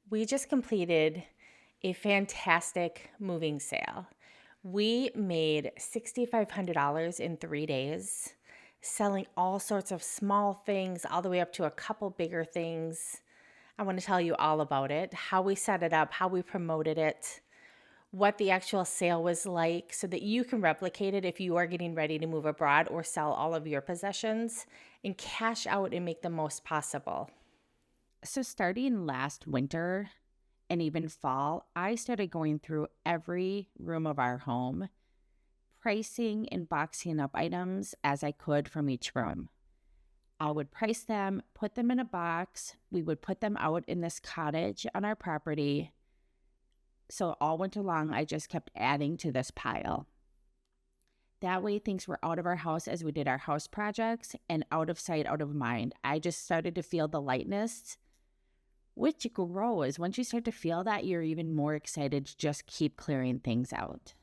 We just completed a fantastic moving sale. We made $6,500 in 3 days, selling all sorts of small things all the way up to a couple bigger things. I want to tell you all about it, how we set it up, how we promoted it, what the actual sale was like, so that you can replicate it if you are getting ready to move abroad or sell all of your possessions and cash out and make the most possible. So, starting last winter and even fall, I started going through every room of our home, pricing and boxing up items as I could from each room. I would price them, put them in a box. We would put them out in this cottage on our property. So, all winter long, I just kept adding to this pile. That way, things were out of our house as we did our house projects and out of sight, out of mind. I just started to feel the lightness, which grows. Once you start to feel that, you're even more excited to just keep clearing things out.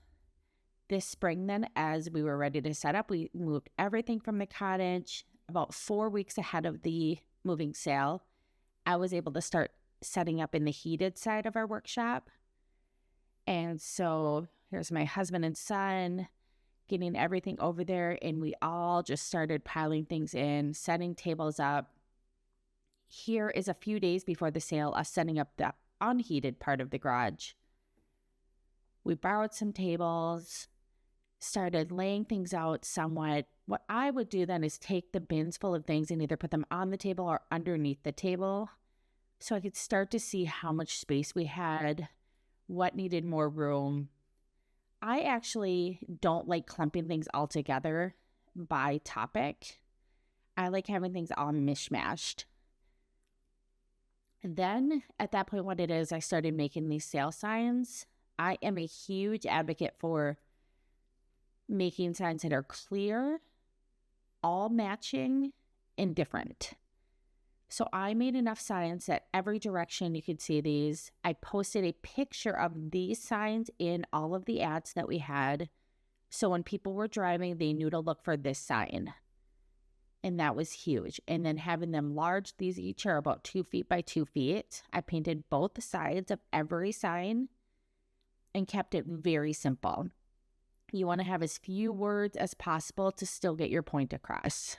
This spring, then, as we were ready to set up, we moved everything from the cottage. About 4 weeks ahead of the moving sale, I was able to start setting up in the heated side of our workshop. And so here's my husband and son getting everything over there, and we all just started piling things in, setting tables up. Here is a few days before the sale, us setting up the unheated part of the garage. We borrowed some tables, started laying things out somewhat. What I would do then is take the bins full of things and either put them on the table or underneath the table so I could start to see how much space we had, what needed more room. I actually don't like clumping things all together by topic. I like having things all mishmashed. And then at that point, what it is, I started making these sale signs. I am a huge advocate for making signs that are clear, all matching, and different. So I made enough signs that every direction you could see these. I posted a picture of these signs in all of the ads that we had. So when people were driving, they knew to look for this sign. And that was huge. And then having them large, these each are about 2 feet by 2 feet. I painted both sides of every sign and kept it very simple. You want to have as few words as possible to still get your point across.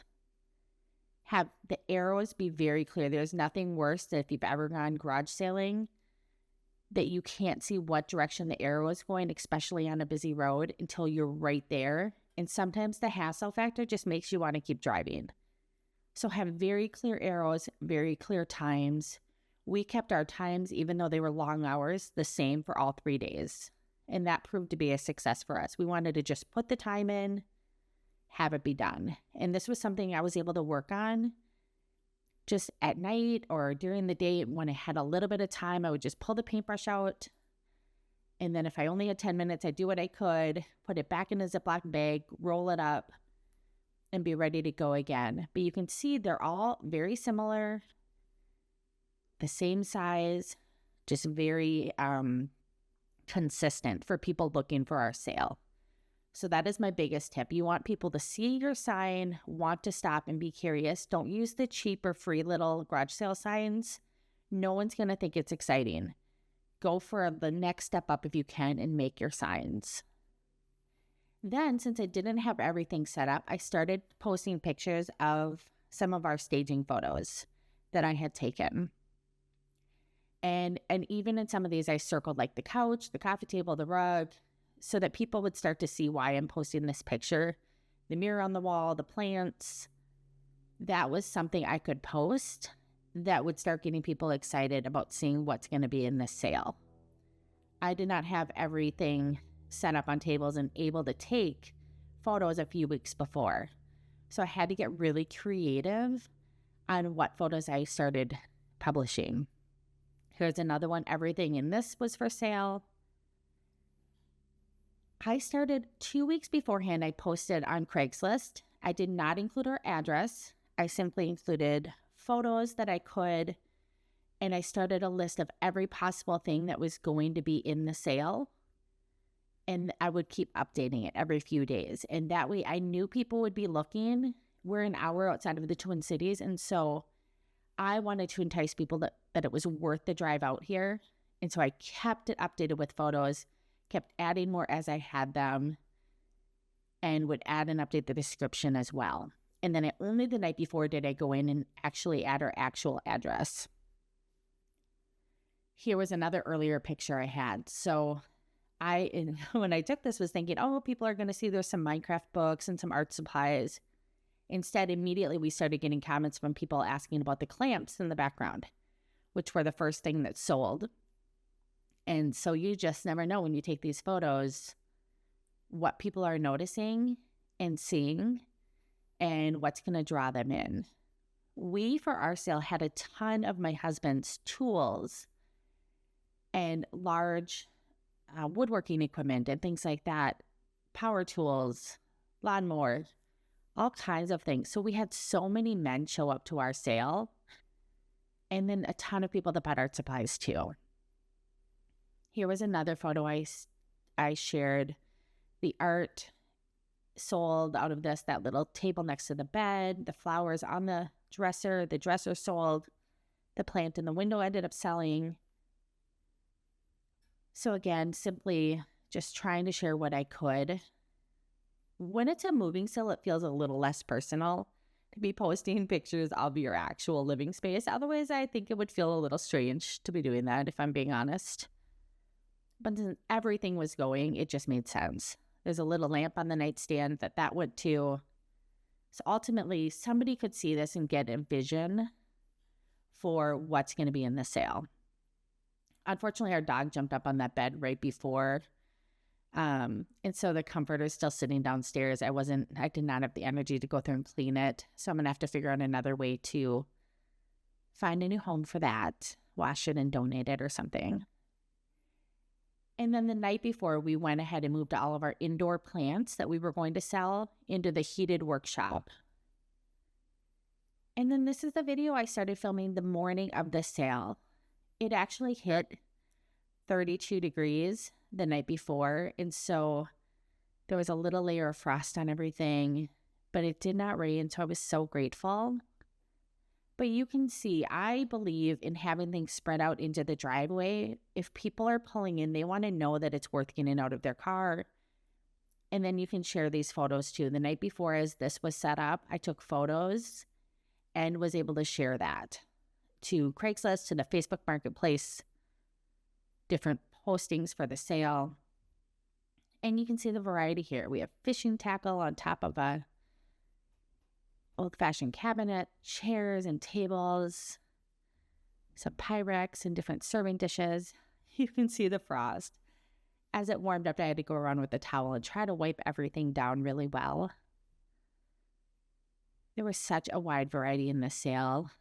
Have the arrows be very clear. There's nothing worse than if you've ever gone garage sailing that you can't see what direction the arrow is going, especially on a busy road, until you're right there. And sometimes the hassle factor just makes you want to keep driving. So have very clear arrows, very clear times. We kept our times, even though they were long hours, the same for all 3 days. And that proved to be a success for us. We wanted to just put the time in, have it be done. And this was something I was able to work on just at night or during the day. When I had a little bit of time, I would just pull the paintbrush out. And then if I only had 10 minutes, I'd do what I could, put it back in a Ziploc bag, roll it up, and be ready to go again. But you can see they're all very similar, the same size, just very consistent for people looking for our sale. So that is my biggest tip. You want people to see your sign, want to stop and be curious. Don't use the cheap or free little garage sale signs. No one's going to think it's exciting. Go for the next step up if you can and make your signs. Then, since I didn't have everything set up, I started posting pictures of some of our staging photos that I had taken. And even in some of these, I circled like the couch, the coffee table, the rug, so that people would start to see why I'm posting this picture. The mirror on the wall, the plants. That was something I could post that would start getting people excited about seeing what's going to be in this sale. I did not have everything set up on tables and able to take photos a few weeks before. So I had to get really creative on what photos I started publishing. Here's another one. Everything in this was for sale. I started 2 weeks beforehand. I posted on Craigslist. I did not include our address. I simply included photos that I could, and I started a list of every possible thing that was going to be in the sale. And I would keep updating it every few days. And that way I knew people would be looking. We're an hour outside of the Twin Cities. And so I wanted to entice people to that it was worth the drive out here. And so I kept it updated with photos, kept adding more as I had them, and would add and update the description as well. And then only the night before did I go in and actually add our actual address. Here was another earlier picture I had. So when I took this, was thinking, oh, people are going to see there's some Minecraft books and some art supplies. Instead, immediately we started getting comments from people asking about the clamps in the background, which were the first thing that sold. And so you just never know when you take these photos what people are noticing and seeing and what's going to draw them in. We, for our sale, had a ton of my husband's tools and large woodworking equipment and things like that, power tools, lawnmower, all kinds of things. So we had so many men show up to our sale, and then a ton of people that bought art supplies too. Here was another photo I shared. The art sold out of that little table next to the bed, the flowers on the dresser sold, the plant in the window ended up selling. So again, simply just trying to share what I could. When it's a moving sale, it feels a little less personal to be posting pictures of your actual living space. Otherwise, I think it would feel a little strange to be doing that, if I'm being honest. But since everything was going, it just made sense. There's a little lamp on the nightstand that went to. So ultimately, somebody could see this and get a vision for what's going to be in the sale. Unfortunately, our dog jumped up on that bed right before. And so the comforter is still sitting downstairs. I did not have the energy to go through and clean it. So I'm going to have to figure out another way to find a new home for that, wash it and donate it or something. And then the night before, we went ahead and moved all of our indoor plants that we were going to sell into the heated workshop. And then this is the video I started filming the morning of the sale. It actually hit 32 degrees the night before, and so there was a little layer of frost on everything, but it did not rain, so I was so grateful. But you can see, I believe in having things spread out into the driveway. If people are pulling in, they want to know that it's worth getting out of their car. And then you can share these photos too. The night before, as this was set up, I took photos and was able to share that to Craigslist, to the Facebook Marketplace, different postings for the sale. And you can see the variety here. We have fishing tackle on top of a old-fashioned cabinet, chairs and tables, some Pyrex and different serving dishes. You can see the frost. As it warmed up, I had to go around with a towel and try to wipe everything down really well. There was such a wide variety in this sale.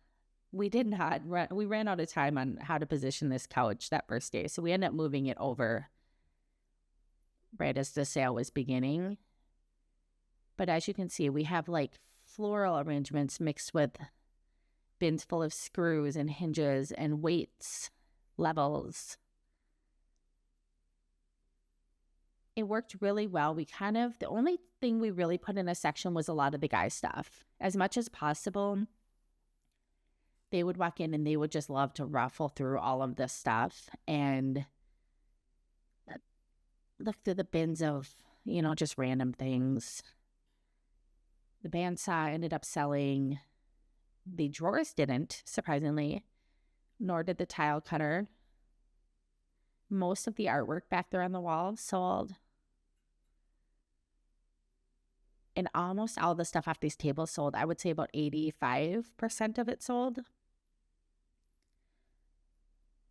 We ran out of time on how to position this couch that first day, so we ended up moving it over right as the sale was beginning. But as you can see, we have like floral arrangements mixed with bins full of screws and hinges and weights, levels. It worked really well. The only thing we really put in a section was a lot of the guy stuff. As much as possible, they would walk in and they would just love to ruffle through all of this stuff and look through the bins of, just random things. The bandsaw ended up selling. The drawers didn't, surprisingly, nor did the tile cutter. Most of the artwork back there on the wall sold. And almost all the stuff off these tables sold. I would say about 85% of it sold.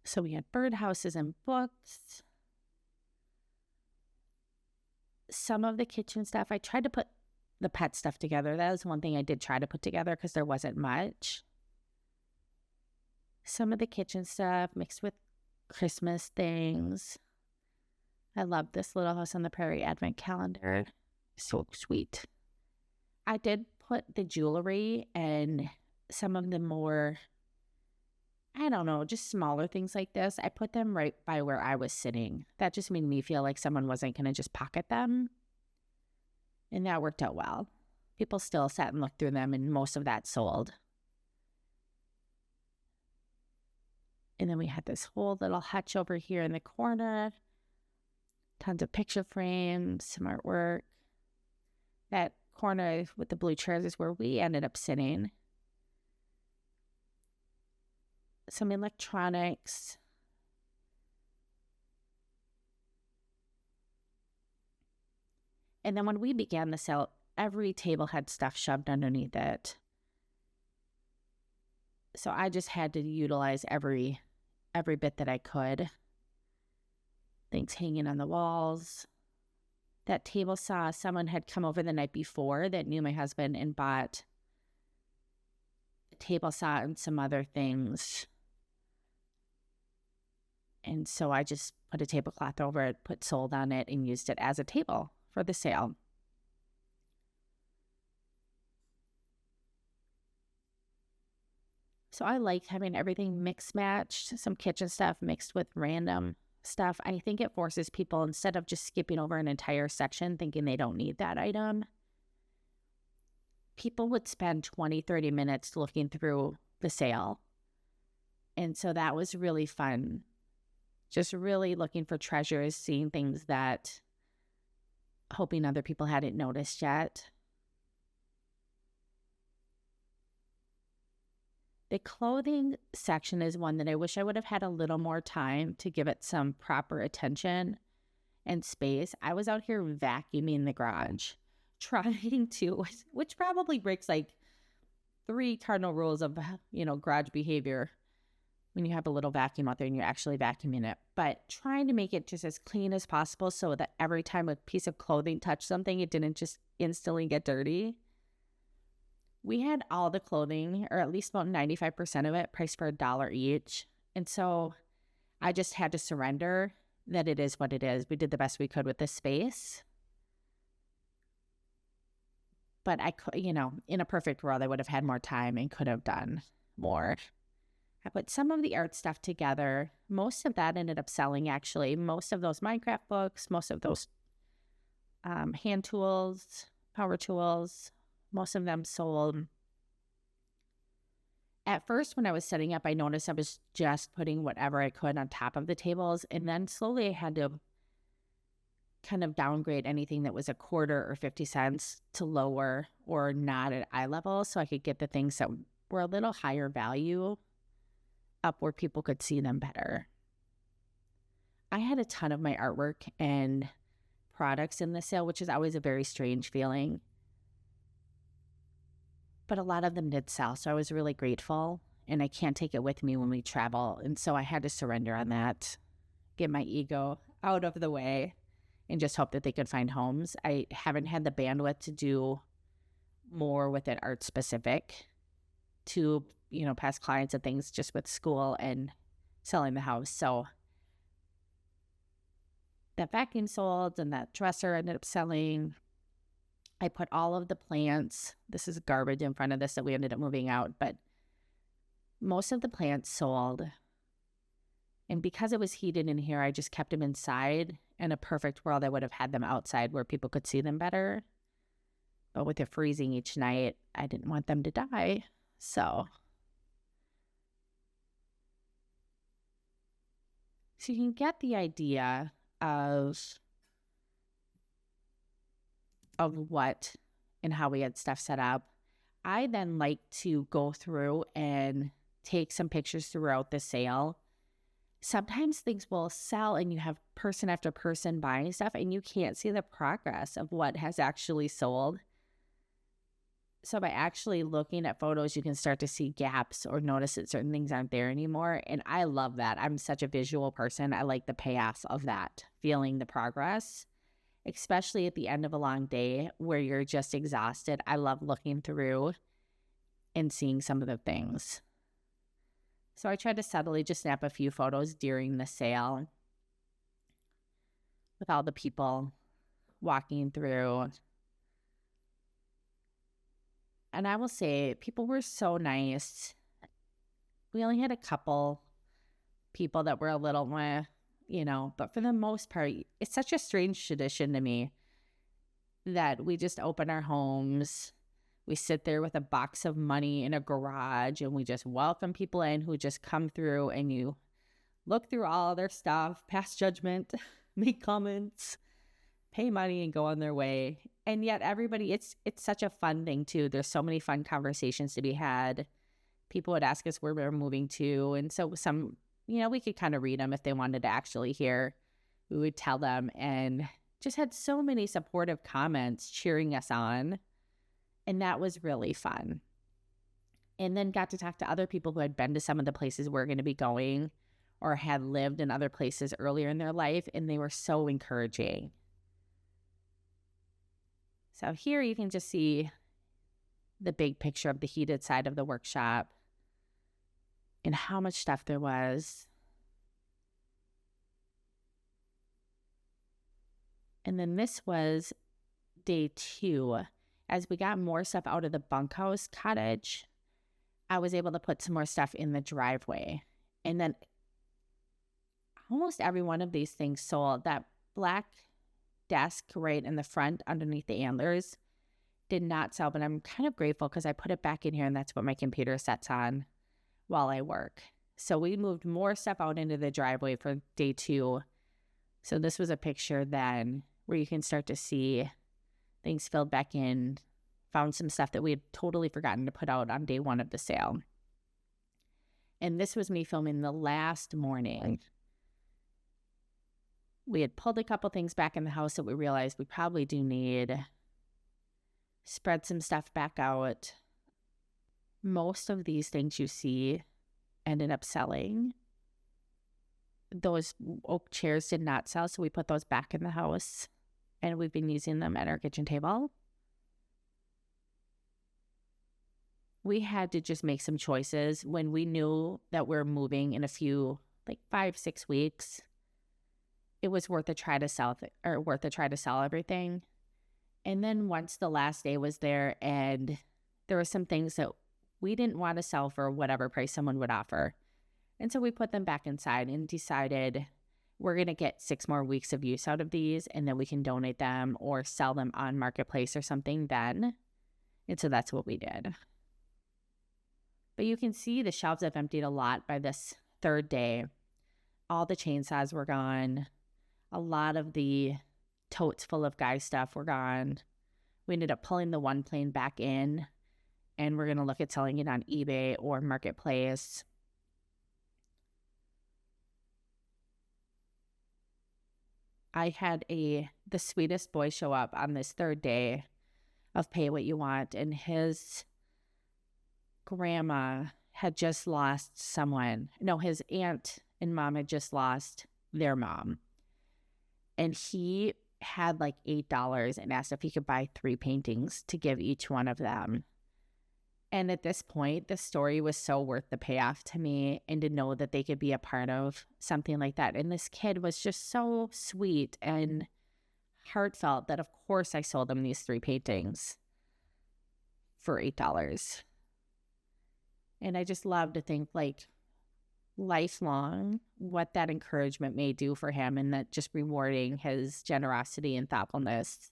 So we had birdhouses and books. Some of the kitchen stuff, I tried to put the pet stuff together. That was one thing I did try to put together because there wasn't much. Some of the kitchen stuff mixed with Christmas things. I love this Little House on the Prairie advent calendar. So sweet. I did put the jewelry and some of the more, just smaller things like this. I put them right by where I was sitting. That just made me feel like someone wasn't going to just pocket them. And that worked out well. People still sat and looked through them, and most of that sold. And then we had this whole little hutch over here in the corner, tons of picture frames, some artwork. That corner with the blue chairs is where we ended up sitting. Some electronics. And then when we began the sale, every table had stuff shoved underneath it. So I just had to utilize every bit that I could. Things hanging on the walls. That table saw, someone had come over the night before that knew my husband and bought a table saw and some other things. And so I just put a tablecloth over it, put sold on it, and used it as a table for the sale. So I like having everything mix matched, some kitchen stuff mixed with random stuff. I think it forces people, instead of just skipping over an entire section thinking they don't need that item, people would spend 20, 30 minutes looking through the sale. And so that was really fun. Just really looking for treasures, seeing things that hoping other people hadn't noticed yet. The clothing section is one that I wish I would have had a little more time to give it some proper attention and space. I was out here vacuuming the garage, trying to, which probably breaks like 3 cardinal rules of, garage behavior when you have a little vacuum out there and you're actually vacuuming it, but trying to make it just as clean as possible so that every time a piece of clothing touched something, it didn't just instantly get dirty. We had all the clothing, or at least about 95% of it, priced for $1 each. And so I just had to surrender that it is what it is. We did the best we could with this space. But I could, in a perfect world, I would have had more time and could have done more. I put some of the art stuff together. Most of that ended up selling, actually. Most of those Minecraft books, most of those hand tools, power tools, most of them sold. At first, when I was setting up, I noticed I was just putting whatever I could on top of the tables. And then slowly I had to kind of downgrade anything that was a quarter or 50 cents to lower or not at eye level so I could get the things that were a little higher value up where people could see them better. I had a ton of my artwork and products in the sale, which is always a very strange feeling. But a lot of them did sell, so I was really grateful, and I can't take it with me when we travel, and so I had to surrender on that, get my ego out of the way, and just hope that they could find homes. I haven't had the bandwidth to do more with it art specific to, past clients and things just with school and selling the house. So that vacuum sold and that dresser ended up selling. I put all of the plants, this is garbage in front of this that we ended up moving out, but most of the plants sold. And because it was heated in here, I just kept them inside. In a perfect world, I would have had them outside where people could see them better. But with it freezing each night, I didn't want them to die. So you can get the idea of what and how we had stuff set up. I then like to go through and take some pictures throughout the sale. Sometimes things will sell and you have person after person buying stuff and you can't see the progress of what has actually sold. So by actually looking at photos, you can start to see gaps or notice that certain things aren't there anymore. And I love that. I'm such a visual person. I like the payoff of that, feeling the progress, especially at the end of a long day where you're just exhausted. I love looking through and seeing some of the things. So I tried to subtly just snap a few photos during the sale with all the people walking through. And I will say, people were so nice. We only had a couple people that were a little, but for the most part, it's such a strange tradition to me that we just open our homes. We sit there with a box of money in a garage and we just welcome people in who just come through, and you look through all their stuff, pass judgment, make comments, pay money and go on their way. And yet everybody, it's such a fun thing too. There's so many fun conversations to be had. People would ask us where we're moving to. And so some, we could kind of read them if they wanted to actually hear. We would tell them, and just had so many supportive comments cheering us on. And that was really fun. And then got to talk to other people who had been to some of the places we're going to be going or had lived in other places earlier in their life. And they were so encouraging. So here you can just see the big picture of the heated side of the workshop and how much stuff there was. And then this was day 2. As we got more stuff out of the bunkhouse cottage, I was able to put some more stuff in the driveway. And then almost every one of these things sold. That black desk right in the front underneath the antlers did not sell, but I'm kind of grateful because I put it back in here and that's what my computer sets on while I work. So we moved more stuff out into the driveway for day 2. So this was a picture then where you can start to see things filled back in. Found some stuff that we had totally forgotten to put out on day 1 of the sale. And this was me filming the last morning. We had pulled a couple things back in the house that we realized we probably do need. Spread some stuff back out. Most of these things you see ended up selling. Those oak chairs did not sell, so we put those back in the house. And we've been using them at our kitchen table. We had to just make some choices when we knew that we're moving in a few, 5-6 weeks. It was worth a try to sell everything. And then once the last day was there and there were some things that we didn't want to sell for whatever price someone would offer. And so we put them back inside and decided we're going to get 6 more weeks of use out of these and then we can donate them or sell them on Marketplace or something then. And so that's what we did. But you can see the shelves have emptied a lot by this 3rd day. All the chainsaws were gone. A lot of the totes full of guy stuff were gone. We ended up pulling the one plane back in, and we're going to look at selling it on eBay or Marketplace. I had the sweetest boy show up on this 3rd day of Pay What You Want, and his grandma had just lost someone. No, his aunt and mom had just lost their mom. And he had $8 and asked if he could buy 3 paintings to give each one of them. And at this point, the story was so worth the payoff to me, and to know that they could be a part of something like that. And this kid was just so sweet and heartfelt that, of course, I sold him these 3 paintings for $8. And I just love to think lifelong what that encouragement may do for him, and that just rewarding his generosity and thoughtfulness.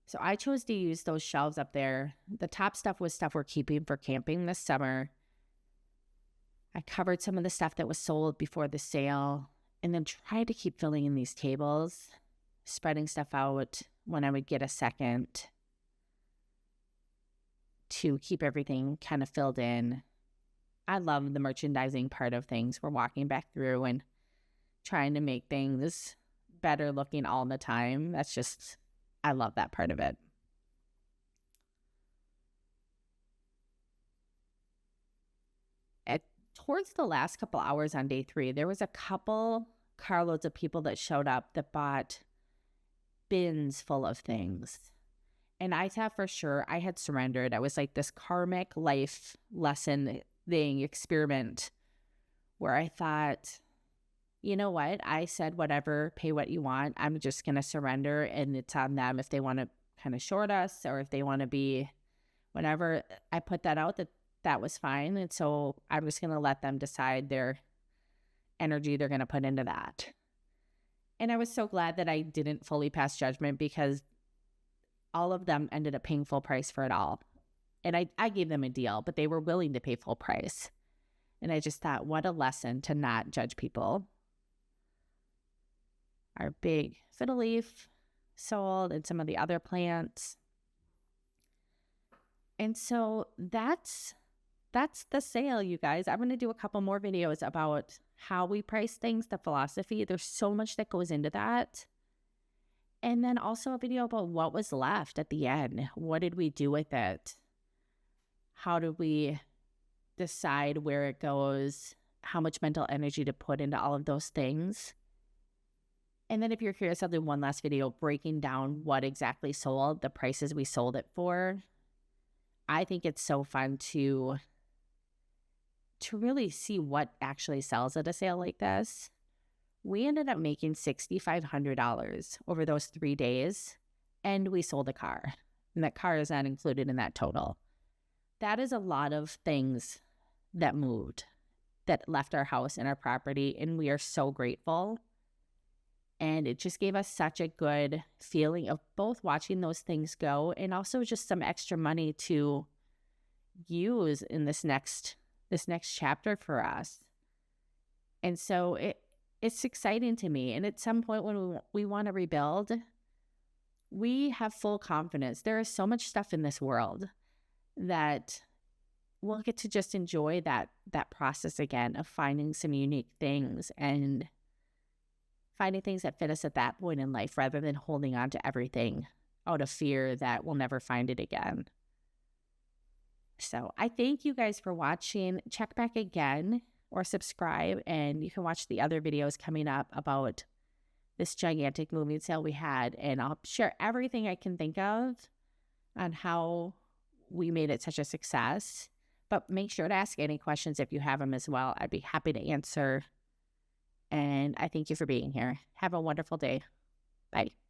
So I chose to use those shelves up there. The top stuff was stuff we're keeping for camping this summer. I covered some of the stuff that was sold before the sale and then tried to keep filling in these tables, spreading stuff out when I would get a second to keep everything kind of filled in. I love the merchandising part of things. We're walking back through and trying to make things better looking all the time. I love that part of it. Towards the last couple hours on day 3, there was a couple carloads of people that showed up that bought bins full of things. And I thought for sure I had surrendered. I was this karmic life lesson thing, experiment, where I thought, you know what? I said whatever, pay what you want. I'm just going to surrender, and it's on them if they want to kind of short us or if they want to be whatever. I put that out that was fine. And so I was going to let them decide their energy they're going to put into that. And I was so glad that I didn't fully pass judgment, because all of them ended up paying full price for it all. And I gave them a deal, but they were willing to pay full price. And I just thought, what a lesson to not judge people. Our big fiddle leaf sold and some of the other plants. And so that's the sale, you guys. I'm going to do a couple more videos about how we price things, the philosophy. There's so much that goes into that. And then also a video about what was left at the end. What did we do with it? How did we decide where it goes? How much mental energy to put into all of those things? And then if you're curious, I'll do one last video breaking down what exactly sold, the prices we sold it for. I think it's so fun to really see what actually sells at a sale like this. We ended up making $6,500 over those 3 days, and we sold a car. And that car is not included in that total. That is a lot of things that moved, that left our house and our property, and we are so grateful. And it just gave us such a good feeling of both watching those things go and also just some extra money to use in this next chapter for us. And so it's exciting to me. And at some point when we want to rebuild, we have full confidence. There is so much stuff in this world that we'll get to just enjoy that process again of finding some unique things and finding things that fit us at that point in life rather than holding on to everything out of fear that we'll never find it again. So I thank you guys for watching. Check back again or subscribe, and you can watch the other videos coming up about this gigantic moving sale we had. And I'll share everything I can think of on how we made it such a success. But make sure to ask any questions if you have them as well. I'd be happy to answer. And I thank you for being here. Have a wonderful day. Bye.